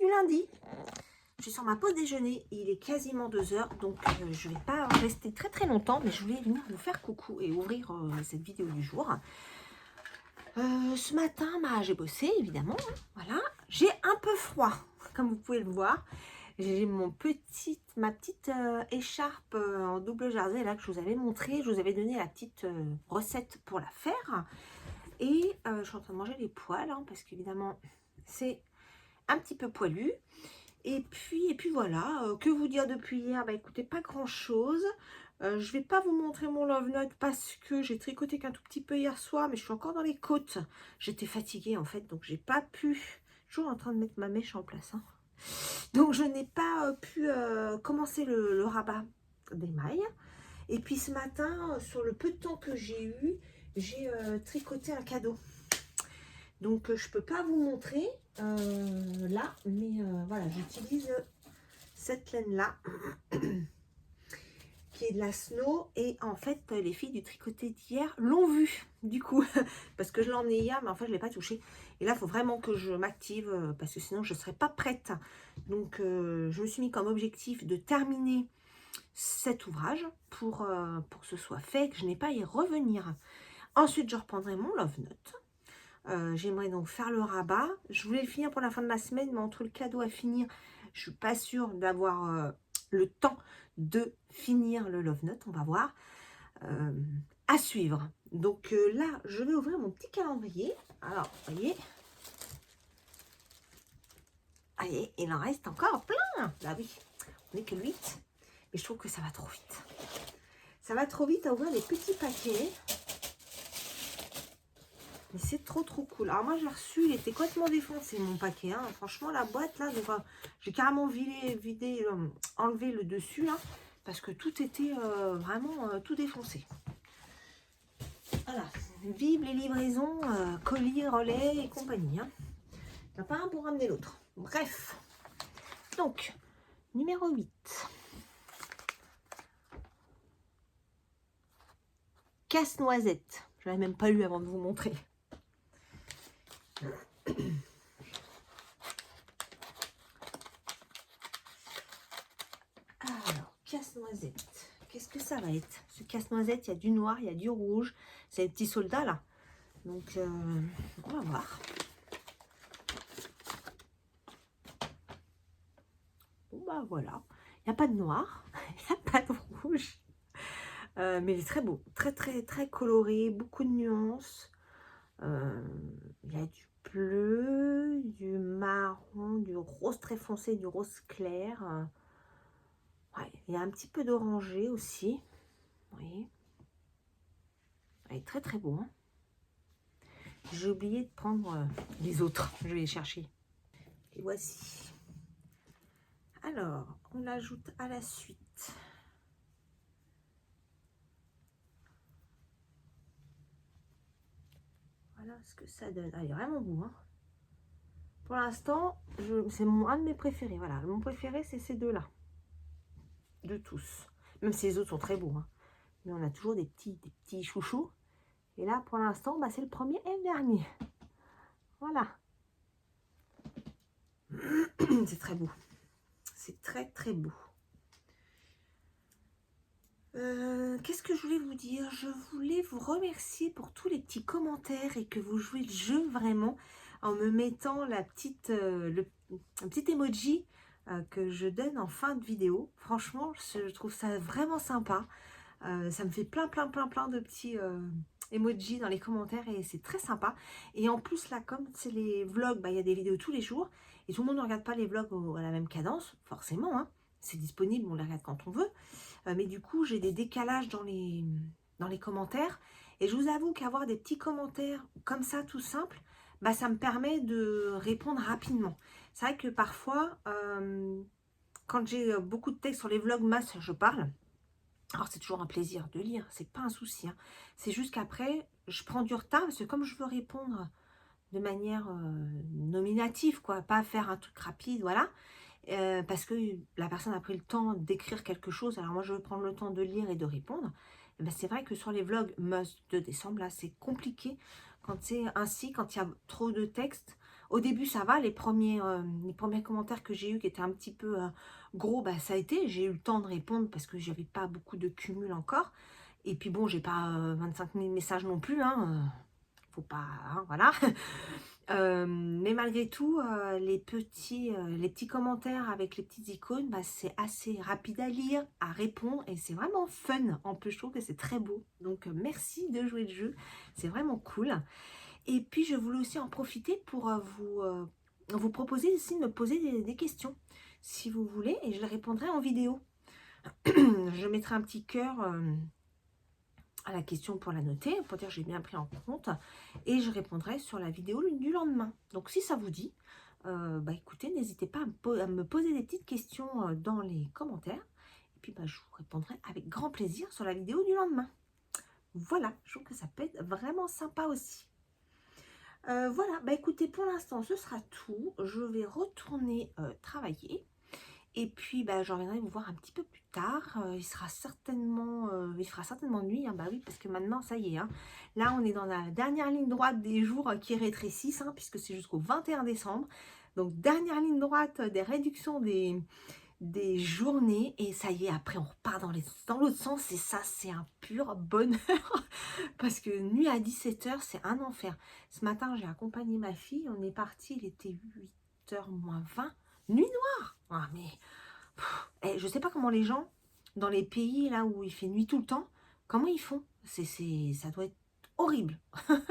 du lundi. Je suis sur ma pause déjeuner, il est quasiment 2 heures, donc je ne vais pas rester très très longtemps, mais je voulais venir vous faire coucou et ouvrir cette vidéo du jour. Ce matin, j'ai bossé évidemment, hein, voilà. J'ai un peu froid, comme vous pouvez le voir. J'ai ma petite écharpe en double jersey là que je vous avais montré. Je vous avais donné la petite recette pour la faire. Et je suis en train de manger les poils, hein, parce qu'évidemment, c'est un petit peu poilu. Et puis voilà, que vous dire depuis hier? Bah écoutez, pas grand chose. Je vais pas vous montrer mon love note parce que j'ai tricoté qu'un tout petit peu hier soir, mais je suis encore dans les côtes. J'étais fatiguée en fait, donc j'ai pas pu. Toujours en train de mettre ma mèche en place, hein. Donc je n'ai pas pu commencer le rabat des mailles. Et puis ce matin, sur le peu de temps que j'ai eu, j'ai tricoté un cadeau. Donc je peux pas vous montrer là, mais voilà, j'utilise cette laine là qui est de la Snow, et en fait les filles du tricoté d'hier l'ont vu du coup parce que je l'ai emmené hier, mais en fait je l'ai pas touché. Et là il faut vraiment que je m'active parce que sinon je serai pas prête. Donc je me suis mis comme objectif de terminer cet ouvrage pour que ce soit fait, que je n'ai pas à y revenir. Ensuite je reprendrai mon love note. J'aimerais donc faire le rabat. Je voulais le finir pour la fin de la semaine, mais entre le cadeau à finir, je suis pas sûre d'avoir le temps de finir le love note. On va voir. À suivre. Donc là, je vais ouvrir mon petit calendrier. Alors, vous voyez, allez, il en reste encore plein. Bah oui, on n'est que 8. Mais je trouve que ça va trop vite. Ça va trop vite à ouvrir les petits paquets. Mais c'est trop cool. Alors moi j'ai reçu, il était complètement défoncé mon paquet, hein. Franchement la boîte là, j'ai carrément enlevé le dessus là, parce que tout était vraiment tout défoncé. Voilà, vive les livraisons, colis, relais et compagnie, hein. Il n'y en a pas un pour ramener l'autre. Bref, donc numéro 8. Casse-noisette. Je l'avais même pas lu avant de vous montrer. Alors, casse-noisette. Qu'est-ce que ça va être? Ce casse-noisette, il y a du noir, il y a du rouge. C'est les petits soldats là. Donc, on va voir. Bon, bah voilà. Il n'y a pas de noir, il n'y a pas de rouge. Mais il est très beau. Très coloré. Beaucoup de nuances. Il y a du bleu, du marron, du rose très foncé, du rose clair. Ouais, il y a un petit peu d'orangé aussi. Vous voyez, il est très beau, hein. J'ai oublié de prendre les autres. Je vais les chercher. Et voici. Alors, on l'ajoute à la suite. Voilà ce que ça donne. Ah, il est vraiment beau, hein. Pour l'instant, c'est un de mes préférés. Voilà, mon préféré, c'est ces deux-là. De tous. Même si les autres sont très beaux, hein. Mais on a toujours des petits chouchous. Et là, pour l'instant, c'est le premier et le dernier. Voilà. C'est très beau. C'est très beau. Qu'est-ce que je voulais vous dire? Je voulais vous remercier pour tous les petits commentaires et que vous jouez le jeu vraiment en me mettant un petit emoji que je donne en fin de vidéo. Franchement, je trouve ça vraiment sympa. Ça me fait plein de petits emojis dans les commentaires et c'est très sympa. Et en plus là, comme c'est les vlogs, il y a des vidéos tous les jours et tout le monde ne regarde pas les vlogs à la même cadence, forcément, hein. C'est disponible, on les regarde quand on veut. Mais du coup, j'ai des décalages dans les commentaires. Et je vous avoue qu'avoir des petits commentaires comme ça, tout simple, ça me permet de répondre rapidement. C'est vrai que parfois, quand j'ai beaucoup de texte sur les vlogmas, je parle. Alors, c'est toujours un plaisir de lire, c'est pas un souci, hein. C'est juste qu'après, je prends du retard parce que comme je veux répondre de manière nominative, quoi, pas faire un truc rapide, voilà. Parce que la personne a pris le temps d'écrire quelque chose, alors moi je veux prendre le temps de lire et de répondre. C'est vrai que sur les vlogs de décembre, là c'est compliqué quand c'est ainsi, quand il y a trop de texte Au début, ça va, les premiers commentaires que j'ai eus qui étaient un petit peu gros, bah, ça a été. J'ai eu le temps de répondre parce que j'avais pas beaucoup de cumul encore. Et puis bon, j'ai pas 25 000 messages non plus, hein, faut pas, hein, voilà. Mais malgré tout, les petits commentaires avec les petites icônes, bah, c'est assez rapide à lire, à répondre et c'est vraiment fun. En plus, je trouve que c'est très beau. Donc, merci de jouer le jeu. C'est vraiment cool. Et puis, je voulais aussi en profiter pour vous proposer aussi de me poser des questions, si vous voulez, et je les répondrai en vidéo. Je mettrai un petit cœur à la question pour la noter, pour dire que j'ai bien pris en compte, et je répondrai sur la vidéo du lendemain. Donc si ça vous dit, bah écoutez, n'hésitez pas à me poser des petites questions dans les commentaires, et puis bah, je vous répondrai avec grand plaisir sur la vidéo du lendemain. Voilà, je trouve que ça peut être vraiment sympa aussi. Voilà, bah écoutez, pour l'instant ce sera tout. Je vais retourner travailler. Et puis, bah, je reviendrai vous voir un petit peu plus tard. Il fera certainement nuit. Hein, bah oui, parce que maintenant, ça y est. Hein, là, on est dans la dernière ligne droite des jours qui rétrécissent, hein, puisque c'est jusqu'au 21 décembre. Donc, dernière ligne droite des réductions des journées. Et ça y est, après, on repart dans l'autre sens. Et ça, c'est un pur bonheur. Parce que nuit à 17 h, c'est un enfer. Ce matin, j'ai accompagné ma fille. On est parti, il était 8 h moins 20. Nuit noire. Ah, mais je sais pas comment les gens, dans les pays là où il fait nuit tout le temps, comment ils font. Ça doit être horrible.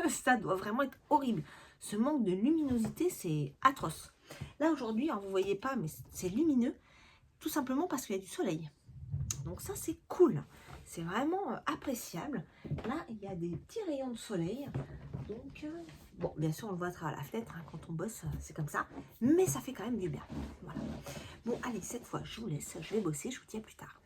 Ça doit vraiment être horrible. Ce manque de luminosité, c'est atroce. Là, aujourd'hui, vous ne voyez pas, mais c'est lumineux, tout simplement parce qu'il y a du soleil. Donc ça, c'est cool. C'est vraiment appréciable. Là, il y a des petits rayons de soleil. Donc, bon, bien sûr, on le voit à travers la fenêtre, hein, quand on bosse, c'est comme ça. Mais ça fait quand même du bien. Voilà. Bon, allez, cette fois, je vous laisse. Je vais bosser. Je vous dis à plus tard.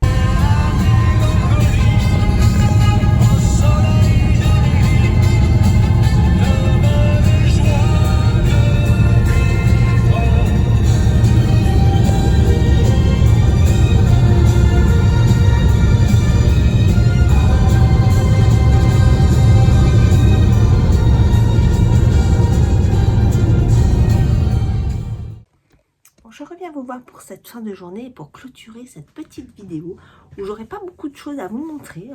Je reviens vous voir pour cette fin de journée et pour clôturer cette petite vidéo où j'aurai pas beaucoup de choses à vous montrer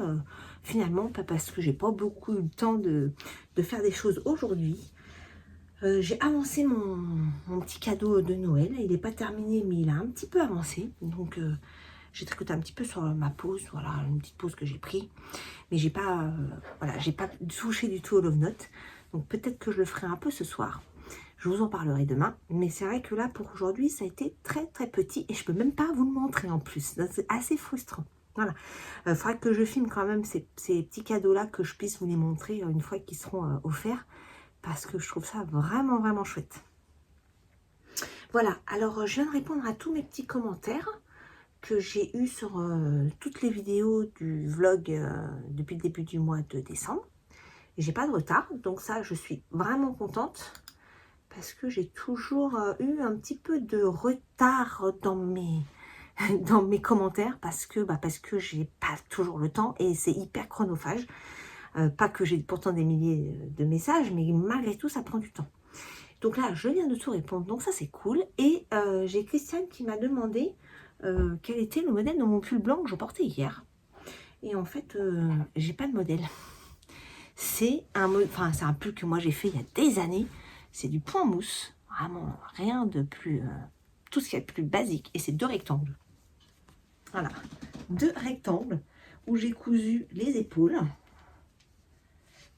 finalement, pas parce que j'ai pas beaucoup eu le temps de faire des choses aujourd'hui. J'ai avancé mon petit cadeau de Noël, il n'est pas terminé mais il a un petit peu avancé, donc j'ai tricoté un petit peu sur ma pause, voilà, une petite pause que j'ai pris, mais j'ai pas, voilà, j'ai pas touché du tout au Love Note, donc peut-être que je le ferai un peu ce soir. Je vous en parlerai demain, mais c'est vrai que là, pour aujourd'hui, ça a été très très petit et je peux même pas vous le montrer en plus. C'est assez frustrant. Voilà. Il faudra que je filme quand même ces petits cadeaux-là, que je puisse vous les montrer une fois qu'ils seront offerts, parce que je trouve ça vraiment vraiment chouette. Voilà, alors je viens de répondre à tous mes petits commentaires que j'ai eus sur toutes les vidéos du vlog depuis le début du mois de décembre. J'ai pas de retard, donc ça, je suis vraiment contente. Parce que j'ai toujours eu un petit peu de retard dans mes commentaires, parce que j'ai pas toujours le temps et c'est hyper chronophage. Pas que j'ai pourtant des milliers de messages, mais malgré tout, ça prend du temps. Donc là, je viens de tout répondre, donc ça c'est cool. Et j'ai Christiane qui m'a demandé quel était le modèle de mon pull blanc que je portais hier. Et en fait, j'ai pas de modèle. C'est un pull que moi j'ai fait il y a des années. C'est du point mousse, vraiment rien de plus, tout ce qui est plus basique. Et c'est 2 rectangles. Voilà, 2 rectangles où j'ai cousu les épaules.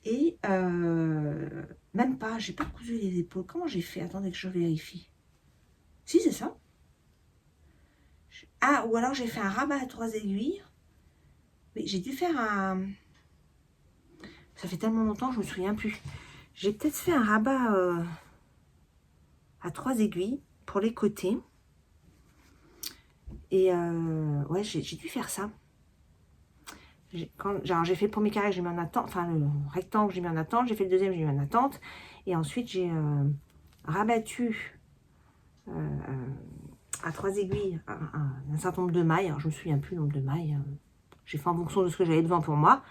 Et même pas, j'ai pas cousu les épaules. Comment j'ai fait? Attendez que je vérifie. Si, c'est ça. Ah, ou alors j'ai fait un rabat à 3 aiguilles. Oui, j'ai dû faire un... Ça fait tellement longtemps, je me souviens plus. J'ai peut-être fait un rabat à 3 aiguilles pour les côtés. Et ouais, j'ai dû faire ça. J'ai fait le premier carré, j'ai mis en attente. Enfin, le rectangle, j'ai mis en attente. J'ai fait le deuxième, j'ai mis en attente. Et ensuite, j'ai rabattu à 3 aiguilles un certain nombre de mailles. Alors, je me souviens plus le nombre de mailles. J'ai fait en fonction de ce que j'avais devant pour moi.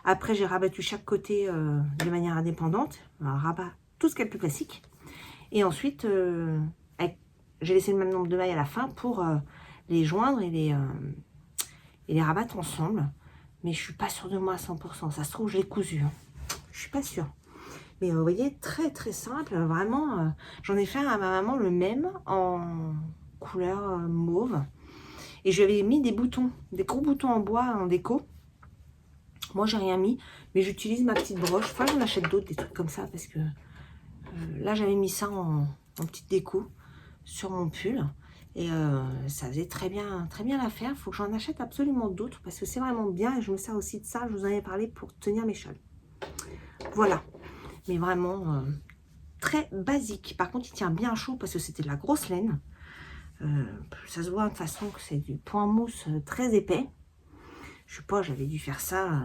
Après, j'ai rabattu chaque côté de manière indépendante. Un rabat, tout ce qui est le plus classique. Et ensuite, j'ai laissé le même nombre de mailles à la fin pour les joindre et les rabattre ensemble. Mais je suis pas sûre de moi à 100%. Ça se trouve, je l'ai cousu. Hein. Je suis pas sûre. Mais vous voyez, très très simple. Vraiment, j'en ai fait à ma maman le même en couleur mauve. Et je lui avais mis des boutons, des gros boutons en bois en déco. Moi, j'ai rien mis, mais j'utilise ma petite broche. Enfin, j'en achète d'autres, des trucs comme ça, parce que là, j'avais mis ça en petite déco sur mon pull. Et ça faisait très bien l'affaire. Il faut que j'en achète absolument d'autres, parce que c'est vraiment bien. Et je me sers aussi de ça, je vous en avais parlé, pour tenir mes châles. Voilà. Mais vraiment, très basique. Par contre, il tient bien chaud, parce que c'était de la grosse laine. Ça se voit de toute façon que c'est du point mousse très épais. Je sais pas, j'avais dû faire ça.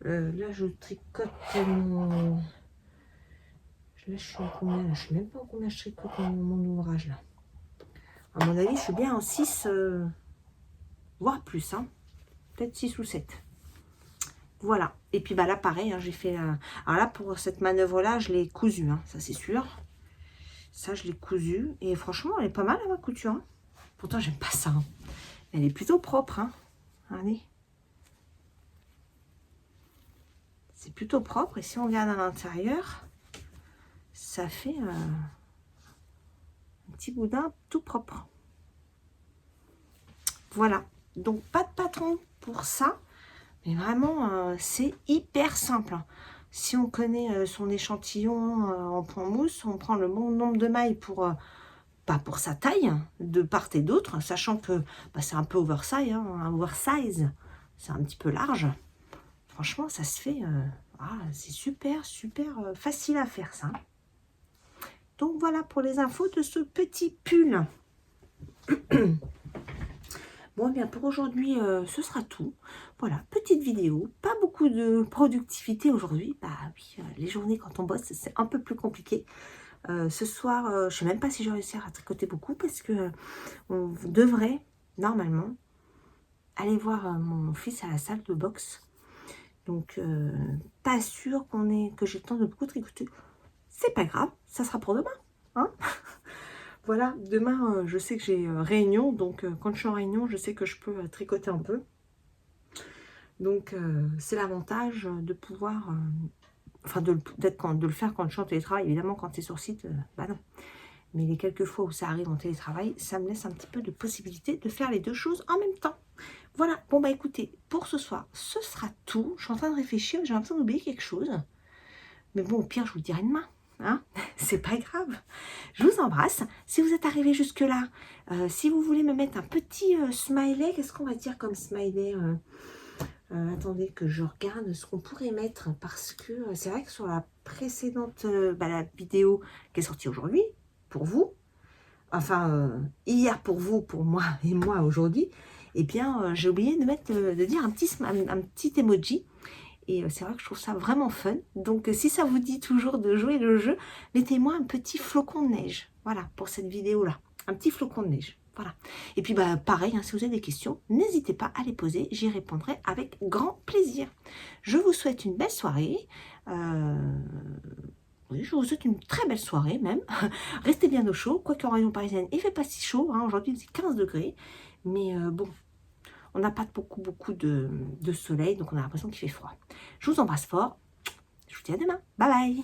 Là, je tricote mon... Là, je suis à combien là, je sais même pas combien je tricote mon ouvrage là. À mon avis, je suis bien en 6, voire plus. Hein. Peut-être 6 ou 7. Voilà. Et puis bah là, pareil, hein, j'ai fait... Alors là, pour cette manœuvre-là, je l'ai cousu, hein, ça c'est sûr. Ça, je l'ai cousu. Et franchement, elle est pas mal à ma couture. Hein. Pourtant, j'aime pas ça. Hein. Elle est plutôt propre. Hein. Allez. C'est plutôt propre. Et si on regarde à l'intérieur, ça fait un petit boudin tout propre. Voilà. Donc, pas de patron pour ça. Mais vraiment, c'est hyper simple. Si on connaît son échantillon en point mousse, on prend le bon nombre de mailles pour... pour sa taille, de part et d'autre, sachant que bah, c'est un peu oversize, hein, un oversize, c'est un petit peu large. Franchement, ça se fait, c'est super facile à faire ça. Donc voilà pour les infos de ce petit pull. Bon, bien pour aujourd'hui, ce sera tout. Voilà, petite vidéo, pas beaucoup de productivité aujourd'hui. Bah oui, les journées quand on bosse, c'est un peu plus compliqué. Ce soir, je ne sais même pas si je vais réussir à tricoter beaucoup parce que on devrait normalement aller voir mon fils à la salle de boxe. Donc, pas sûr que j'ai le temps de beaucoup tricoter. C'est pas grave, ça sera pour demain. Hein. Voilà, demain, je sais que j'ai réunion. Donc, quand je suis en réunion, je sais que je peux tricoter un peu. Donc, c'est l'avantage de pouvoir... Enfin, de le faire quand je suis en télétravail. Évidemment, quand tu es sur site, bah non. Mais les quelques fois où ça arrive en télétravail, ça me laisse un petit peu de possibilité de faire les deux choses en même temps. Voilà, bon bah écoutez, pour ce soir, ce sera tout. Je suis en train de réfléchir, j'ai l'impression d'oublier quelque chose. Mais bon, au pire, je vous le dirai demain. Hein. C'est pas grave. Je vous embrasse. Si vous êtes arrivé jusque-là, si vous voulez me mettre un petit smiley, qu'est-ce qu'on va dire comme smiley attendez que je regarde ce qu'on pourrait mettre, parce que c'est vrai que sur la précédente la vidéo qui est sortie aujourd'hui, pour vous, enfin hier pour vous, pour moi et moi aujourd'hui, eh bien j'ai oublié de mettre, de dire un petit emoji. Et c'est vrai que je trouve ça vraiment fun. Donc si ça vous dit toujours de jouer le jeu, mettez-moi un petit flocon de neige. Voilà, pour cette vidéo-là. Un petit flocon de neige. Voilà. Et puis bah pareil, hein, si vous avez des questions, n'hésitez pas à les poser. J'y répondrai avec grand plaisir. Je vous souhaite une belle soirée. Oui, je vous souhaite une très belle soirée même. Restez bien au chaud. Quoique en région parisienne, il ne fait pas si chaud. Hein. Aujourd'hui, c'est 15 degrés. Mais bon, on n'a pas beaucoup de soleil, donc on a l'impression qu'il fait froid. Je vous embrasse fort. Je vous dis à demain. Bye bye.